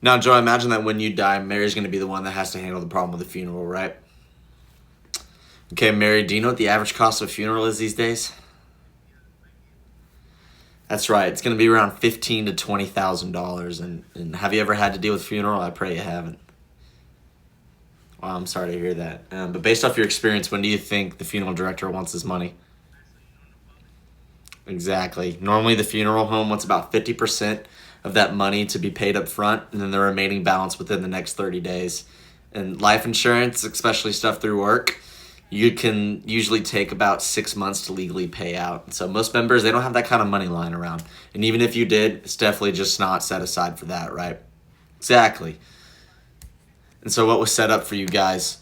Now, Joe, I imagine that when you die, Mary's going to be the one that has to handle the problem with the funeral, right? Okay, Mary, do you know what the average cost of a funeral is these days? That's right. It's going to be around $15,000 to $20,000. And have you ever had to deal with a funeral? I pray you haven't. Well, I'm sorry to hear that. But based off your experience, when do you think the funeral director wants his money? Exactly. Normally, the funeral home wants about 50% of that money to be paid up front, and then the remaining balance within the next 30 days. And life insurance, especially stuff through work, you can usually take about 6 months to legally pay out. So most members, they don't have that kind of money lying around. And even if you did, it's definitely just not set aside for that, right? Exactly. And so what was set up for you guys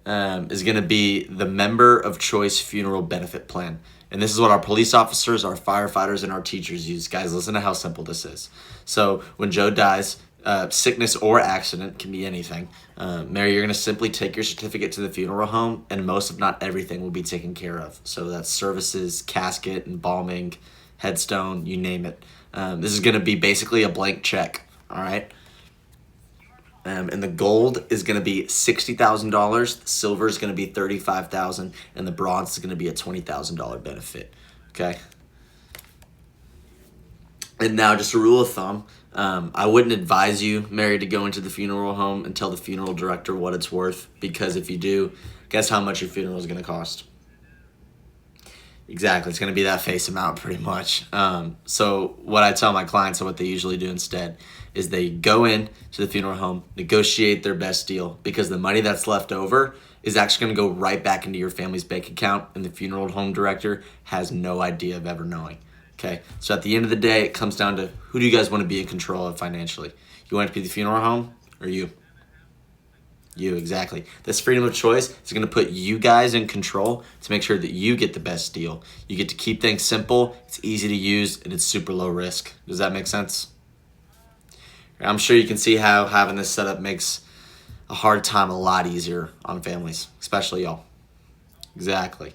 is going to be the Member of Choice Funeral Benefit Plan. And this is what our police officers, our firefighters, and our teachers use. Guys, listen to how simple this is. So when Joe dies, sickness or accident, can be anything. Mary, you're going to simply take your certificate to the funeral home, and most, if not everything, will be taken care of. So that's services, casket, embalming, headstone, you name it. This is going to be basically a blank check, all right? And the gold is going to be $60,000. The silver is going to be $35,000, and the bronze is going to be a $20,000 benefit. Okay. And now, just a rule of thumb: I wouldn't advise you, Mary, to go into the funeral home and tell the funeral director what it's worth, because if you do, guess how much your funeral is going to cost? Exactly. It's going to be that face amount pretty much. So what I tell my clients and what they usually do instead is they go in to the funeral home, negotiate their best deal, because the money that's left over is actually going to go right back into your family's bank account, and the funeral home director has no idea of ever knowing. Okay. So at the end of the day, it comes down to, who do you guys want to be in control of financially? You want it to be the funeral home or you? You, exactly. This freedom of choice is going to put you guys in control to make sure that you get the best deal. You get to keep things simple, it's easy to use, and it's super low risk. Does that make sense? I'm sure you can see how having this setup makes a hard time a lot easier on families, especially y'all. Exactly.